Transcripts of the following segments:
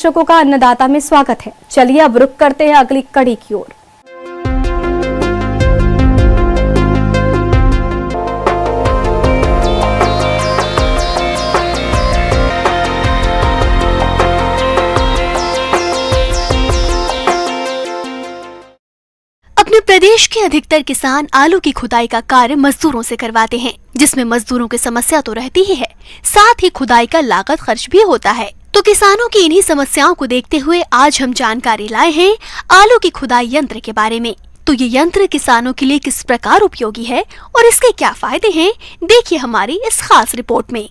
दर्शकों का अन्नदाता में स्वागत है। चलिए अब रुक करते हैं अगली कड़ी की ओर। अपने प्रदेश के अधिकतर किसान आलू की खुदाई का कार्य मजदूरों से करवाते हैं, जिसमें मजदूरों की समस्या तो रहती ही है, साथ ही खुदाई का लागत खर्च भी होता है। तो किसानों की इन्हीं समस्याओं को देखते हुए आज हम जानकारी लाए हैं आलू की खुदाई यंत्र के बारे में। तो ये यंत्र किसानों के लिए किस प्रकार उपयोगी है और इसके क्या फायदे हैं, देखिए हमारी इस खास रिपोर्ट में।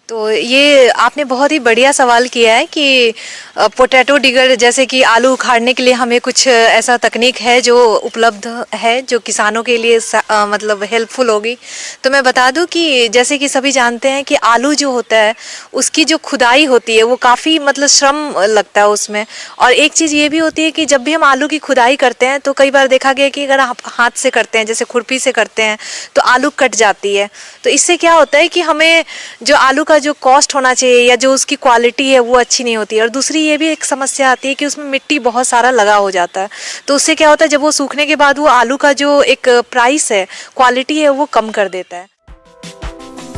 तो ये आपने बहुत ही बढ़िया सवाल किया है कि पोटैटो डिगर जैसे कि आलू उखाड़ने के लिए हमें कुछ ऐसा तकनीक है जो उपलब्ध है जो किसानों के लिए मतलब हेल्पफुल होगी। तो मैं बता दूं कि जैसे कि सभी जानते हैं कि आलू जो होता है उसकी जो खुदाई होती है वो काफ़ी मतलब श्रम लगता है उसमें। और एक चीज़ ये भी होती है कि जब भी हम आलू की खुदाई करते हैं तो कई बार देखा गया कि अगर आप हाथ से करते हैं, जैसे खुरपी से करते हैं, तो आलू कट जाती है। तो इससे क्या होता है कि हमें जो आलू का जो कॉस्ट होना चाहिए या जो उसकी क्वालिटी है वो अच्छी नहीं होती है। और दूसरी ये भी एक समस्या आती है कि उसमें मिट्टी बहुत सारा लगा हो जाता है। तो उससे क्या होता है, जब वो सूखने के बाद वो आलू का जो एक प्राइस है, क्वालिटी है, वो कम कर देता है।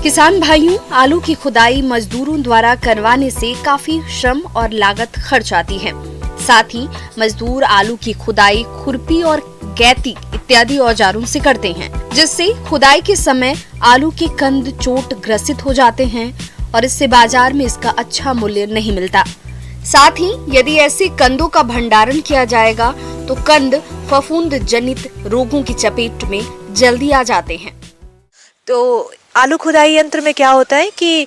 किसान भाइयों, आलू की खुदाई मजदूरों द्वारा करवाने से काफी श्रम और लागत खर्च आती है। साथ ही मजदूर आलू की खुदाई खुरपी और गैती इत्यादि औजारों से करते हैं, जिससे खुदाई के समय आलू के कंद चोट ग्रसित हो जाते हैं और इससे बाजार में इसका अच्छा मूल्य नहीं मिलता। साथ ही यदि ऐसे कंदों का भंडारण किया जाएगा तो कंद फफूंद जनित रोगों की चपेट में जल्दी आ जाते हैं। तो आलू खुदाई यंत्र में क्या होता है कि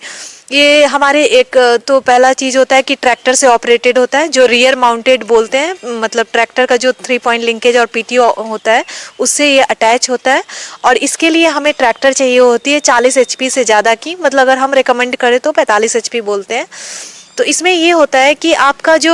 ये हमारे एक तो पहला चीज़ होता है कि ट्रैक्टर से ऑपरेटेड होता है, जो रियर माउंटेड बोलते हैं, मतलब ट्रैक्टर का जो 3 पॉइंट लिंकेज और पीटीओ होता है उससे ये अटैच होता है। और इसके लिए हमें ट्रैक्टर चाहिए होती है 40 HP से ज़्यादा की, मतलब अगर हम रिकमेंड करें तो 45 HP बोलते हैं। तो इसमें ये होता है कि आपका जो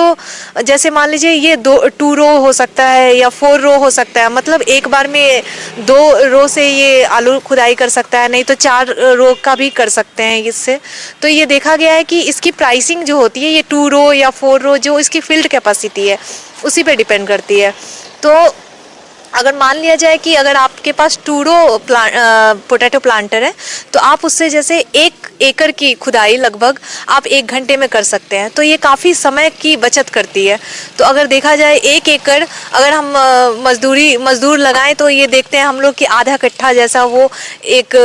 जैसे मान लीजिए ये 2 रो हो सकता है या 4 रो हो सकता है, मतलब एक बार में 2 रो से ये आलू खुदाई कर सकता है, नहीं तो 4 रो का भी कर सकते हैं इससे। तो ये देखा गया है कि इसकी प्राइसिंग जो होती है ये 2 रो या 4 रो जो इसकी फील्ड कैपेसिटी है उसी पे डिपेंड करती है। तो अगर मान लिया जाए कि अगर आपके पास 2 रो पोटैटो प्लांटर है तो आप उससे जैसे 1 एकड़ की खुदाई लगभग आप 1 घंटे में कर सकते हैं। तो ये काफ़ी समय की बचत करती है। तो अगर देखा जाए 1 एकड़ अगर हम मजदूर लगाएं तो ये देखते हैं हम लोग कि आधा कट्ठा जैसा वो 1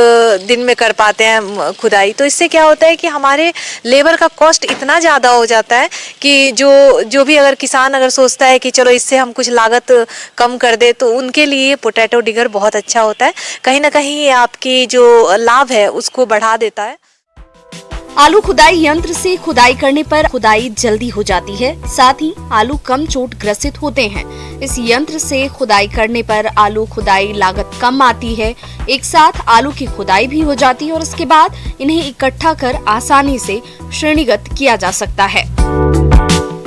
दिन में कर पाते हैं खुदाई। तो इससे क्या होता है कि हमारे लेबर का कॉस्ट इतना ज़्यादा हो जाता है कि जो भी अगर किसान अगर सोचता है कि चलो इससे हम कुछ लागत कम कर दे तो उनके लिए पोटैटो डिगर बहुत अच्छा होता है। कहीं ना कहीं ये आपकी जो लाभ है उसको बढ़ा देता है। आलू खुदाई यंत्र से खुदाई करने पर खुदाई जल्दी हो जाती है, साथ ही आलू कम चोट ग्रसित होते हैं। इस यंत्र से खुदाई करने पर आलू खुदाई लागत कम आती है, एक साथ आलू की खुदाई भी हो जाती है और उसके बाद इन्हें इकट्ठा कर आसानी से श्रेणीगत किया जा सकता है।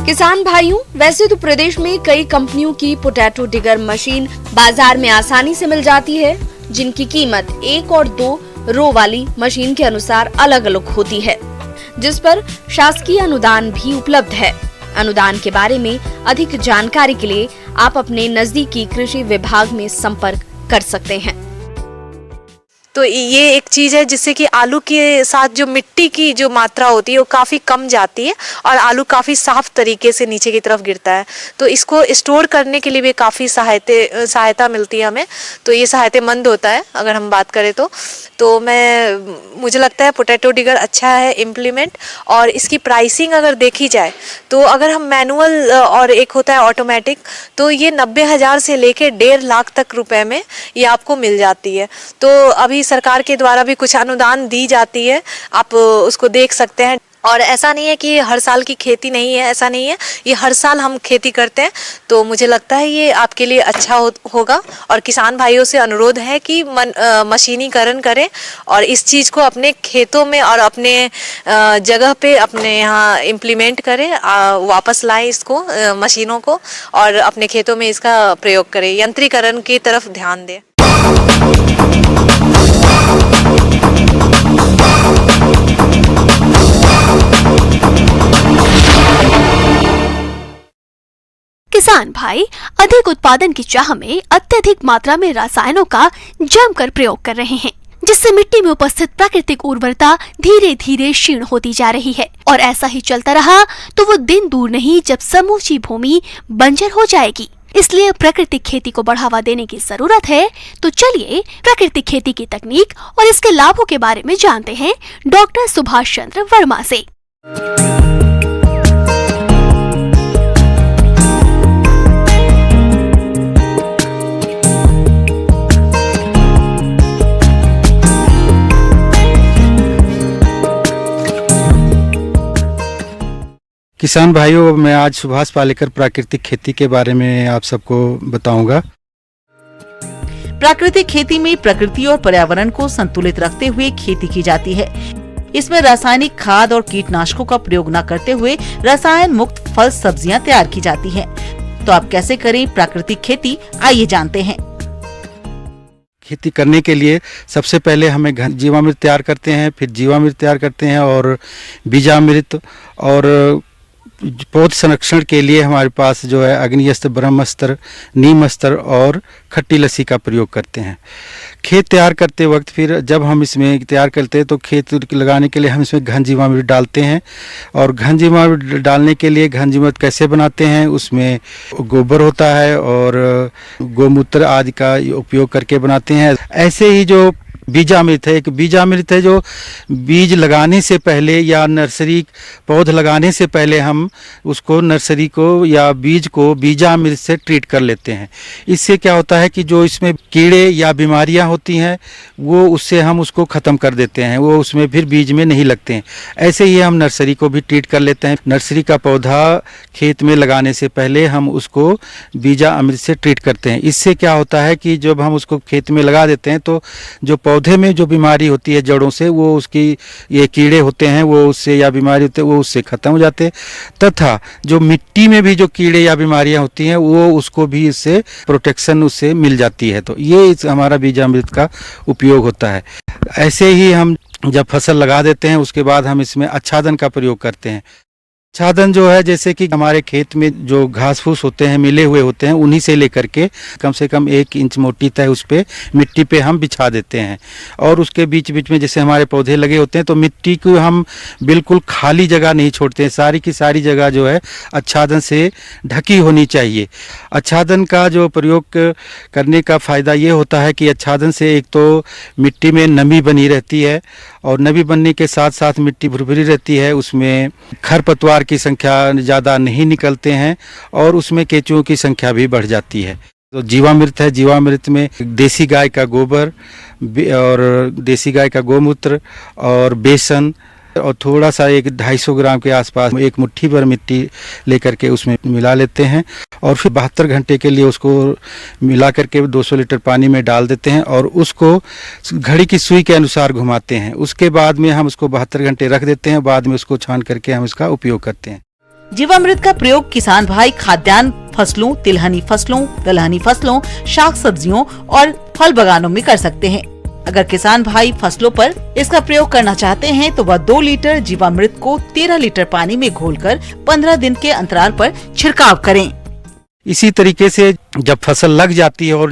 किसान भाइयों, वैसे तो प्रदेश में कई कंपनियों की पोटैटो डिगर मशीन बाजार में आसानी से मिल जाती है, जिनकी कीमत 1 और 2 रो वाली मशीन के अनुसार अलग अलग होती है, जिस पर शासकीय अनुदान भी उपलब्ध है। अनुदान के बारे में अधिक जानकारी के लिए आप अपने नजदीकी कृषि विभाग में संपर्क कर सकते हैं। तो ये एक चीज़ है जिससे कि आलू के साथ जो मिट्टी की जो मात्रा होती है वो काफ़ी कम जाती है और आलू काफ़ी साफ तरीके से नीचे की तरफ गिरता है। तो इसको स्टोर करने के लिए भी काफ़ी सहायता मिलती है हमें। तो ये सहायतामंद होता है अगर हम बात करें तो मुझे लगता है पोटैटो डिगर अच्छा है इम्प्लीमेंट। और इसकी प्राइसिंग अगर देखी जाए तो अगर हम मैनुअल और एक होता है ऑटोमेटिक, तो ये 90,000 से लेके 1.5 लाख तक रुपए में ये आपको मिल जाती है। तो अभी सरकार के द्वारा भी कुछ अनुदान दी जाती है, आप उसको देख सकते हैं। और ऐसा नहीं है कि हर साल की खेती नहीं है, ऐसा नहीं है, ये हर साल हम खेती करते हैं। तो मुझे लगता है ये आपके लिए अच्छा होगा। और किसान भाइयों से अनुरोध है कि मशीनीकरण करें और इस चीज़ को अपने खेतों में और अपने जगह पे अपने यहाँ इम्प्लीमेंट करें, वापस लाएं इसको, मशीनों को, और अपने खेतों में इसका प्रयोग करें, यंत्रीकरण की तरफ ध्यान दें। किसान भाई अधिक उत्पादन की चाह में अत्यधिक मात्रा में रसायनों का जमकर प्रयोग कर रहे हैं, जिससे मिट्टी में उपस्थित प्राकृतिक उर्वरता धीरे धीरे क्षीण होती जा रही है। और ऐसा ही चलता रहा तो वो दिन दूर नहीं जब समूची भूमि बंजर हो जाएगी। इसलिए प्राकृतिक खेती को बढ़ावा देने की जरूरत है। तो चलिए प्राकृतिक खेती की तकनीक और इसके लाभों के बारे में जानते हैं डॉक्टर सुभाष चंद्र वर्मा से। किसान भाइयों, मैं आज सुभाष पालेकर प्राकृतिक खेती के बारे में आप सबको बताऊंगा। प्राकृतिक खेती में प्रकृति और पर्यावरण को संतुलित रखते हुए खेती की जाती है। इसमें रासायनिक खाद और कीटनाशकों का प्रयोग न करते हुए रसायन मुक्त फल सब्जियां तैयार की जाती हैं। तो आप कैसे करें प्राकृतिक खेती, आइए जानते हैं। खेती करने के लिए सबसे पहले हमें जीवामृत तैयार करते हैं, फिर जीवामृत तैयार करते हैं और बीजामृत, और पौध संरक्षण के लिए हमारे पास जो है अग्निअस्त्र, ब्रह्मास्त्र, नीमअस्त्र और खट्टी लस्सी का प्रयोग करते हैं। खेत तैयार करते वक्त फिर जब हम इसमें तैयार करते हैं तो खेत लगाने के लिए हम इसमें घन जीवामृत डालते हैं। और घन जीवामृत डालने के लिए घन जीवामृत कैसे बनाते हैं, उसमें गोबर होता है और गोमूत्र आदि का उपयोग करके बनाते हैं। ऐसे ही जो बीजामृत है, एक बीजामृत है जो बीज लगाने से पहले या नर्सरी पौध लगाने से पहले हम उसको नर्सरी को या बीज को बीजामृत से ट्रीट कर लेते हैं। इससे क्या होता है कि जो इसमें कीड़े या बीमारियां होती हैं वो उससे हम उसको ख़त्म कर देते हैं, वो उसमें फिर बीज में नहीं लगते हैं। ऐसे ही हम नर्सरी को भी ट्रीट कर लेते हैं। नर्सरी का पौधा खेत में लगाने से पहले हम उसको बीजामृत से ट्रीट करते हैं। इससे क्या होता है कि जब हम उसको खेत में लगा देते हैं तो जो पौधे में जो बीमारी होती है जड़ों से, वो उसकी ये कीड़े होते हैं वो उससे या बीमारी होते हैं वो उससे ख़त्म हो जाते हैं। तथा जो मिट्टी में भी जो कीड़े या बीमारियां होती हैं वो उसको भी इससे प्रोटेक्शन उससे मिल जाती है। तो ये हमारा बीजामृत का उपयोग होता है। ऐसे ही हम जब फसल लगा देते हैं उसके बाद हम इसमें आच्छादन का प्रयोग करते हैं। आच्छादन जो है, जैसे कि हमारे खेत में जो घास फूस होते हैं मिले हुए होते हैं, उन्हीं से लेकर के कम से कम 1 इंच मोटी तय उस पे मिट्टी पे हम बिछा देते हैं। और उसके बीच बीच में जैसे हमारे पौधे लगे होते हैं तो मिट्टी को हम बिल्कुल खाली जगह नहीं छोड़ते हैं, सारी की सारी जगह जो है आच्छादन से ढकी होनी चाहिए। आच्छादन का जो प्रयोग करने का फ़ायदा ये होता है कि आच्छादन से एक तो मिट्टी में नमी बनी रहती है और नमी बनने के साथ साथ मिट्टी भुरभुरी रहती है, उसमें खरपतवार की संख्या ज़्यादा नहीं निकलते हैं और उसमें केंचुओं की संख्या भी बढ़ जाती है। तो जीवामृत है, जीवामृत में देसी गाय का गोबर और देसी गाय का गोमूत्र और बेसन और थोड़ा सा 250 ग्राम के आसपास एक मुट्ठी भर मिट्टी लेकर के उसमें मिला लेते हैं और फिर 72 घंटे के लिए उसको मिला करके 200 लीटर पानी में डाल देते हैं और उसको घड़ी की सुई के अनुसार घुमाते हैं। उसके बाद में हम उसको 72 घंटे रख देते हैं, बाद में उसको छान करके हम इसका उपयोग करते हैं। जीवामृत का प्रयोग किसान भाई खाद्यान्न फसलों, तिलहनी फसलों, दलहनी फसलों, शाक सब्जियों और फल बागानों में कर सकते हैं। अगर किसान भाई फसलों पर इसका प्रयोग करना चाहते हैं तो वह 2 लीटर जीवामृत को 13 लीटर पानी में घोलकर 15 दिन के अंतराल पर छिड़काव करें। इसी तरीके से जब फसल लग जाती है और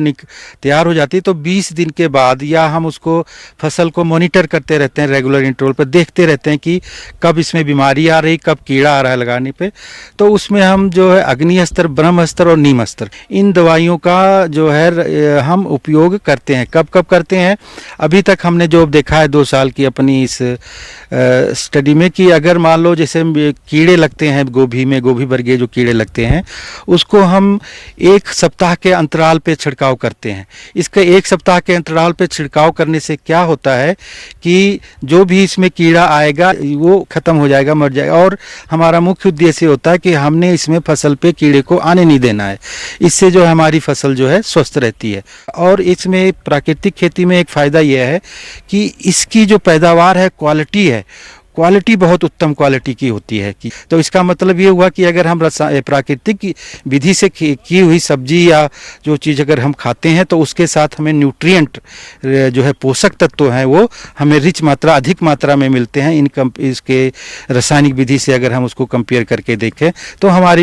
तैयार हो जाती है तो 20 दिन के बाद या हम उसको फसल को मॉनिटर करते रहते हैं, रेगुलर इंटरवल पर देखते रहते हैं कि कब इसमें बीमारी आ रही, कब कीड़ा आ रहा है लगाने पे। तो उसमें हम जो है अग्निअस्त्र, ब्रह्मास्त्र और नीमअस्त्र, इन दवाइयों का जो है हम उपयोग करते हैं। कब कब करते हैं, अभी तक हमने जो देखा है 2 साल की अपनी इस स्टडी में कि अगर मान लो जैसे कीड़े लगते हैं गोभी में, गोभी वर्गीय जो कीड़े लगते हैं उसको हम हम 1 सप्ताह के अंतराल पे छिड़काव करते हैं। इसके 1 सप्ताह के अंतराल पे छिड़काव करने से क्या होता है कि जो भी इसमें कीड़ा आएगा वो खत्म हो जाएगा, मर जाएगा। और हमारा मुख्य उद्देश्य होता है कि हमने इसमें फसल पे कीड़े को आने नहीं देना है। इससे जो है हमारी फसल जो है स्वस्थ रहती है। और इसमें प्राकृतिक खेती में एक फ़ायदा यह है कि इसकी जो पैदावार है, क्वालिटी है, क्वालिटी बहुत उत्तम क्वालिटी की होती है। कि तो इसका मतलब ये हुआ कि अगर हम प्राकृतिक विधि से की हुई सब्जी या जो चीज़ अगर हम खाते हैं तो उसके साथ हमें न्यूट्रिएंट जो है पोषक तत्व हैं वो हमें अधिक मात्रा में मिलते हैं। इसके रासायनिक विधि से अगर हम उसको कंपेयर करके देखें तो हमारी